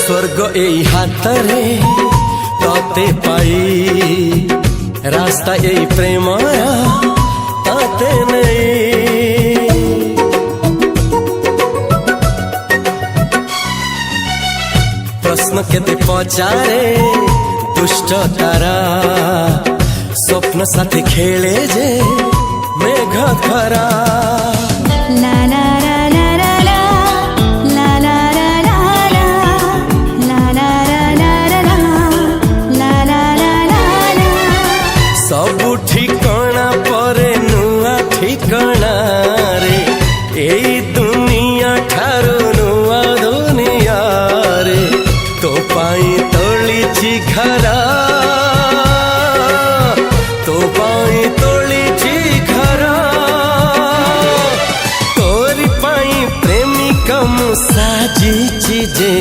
स्वर्ग एई हातरे तते पाई रास्ता एई प्रेमया ताते नहीं। प्रश्न केते पचारे दुष्ट तारा स्वप्न साथी खेले जे मेघ खरा। ला ला ला ला ला ला ला ला ला ला ला ला ला ला ला। सबु ठिकाना परे नुआ ठिकाना रे एई दुनिया ठारू नुआ दुनिया रे। तो पाई तोलिछि घरा तो पाई तोलिछि घरा तोरी पाई प्रेमिका मु साजिछि जे।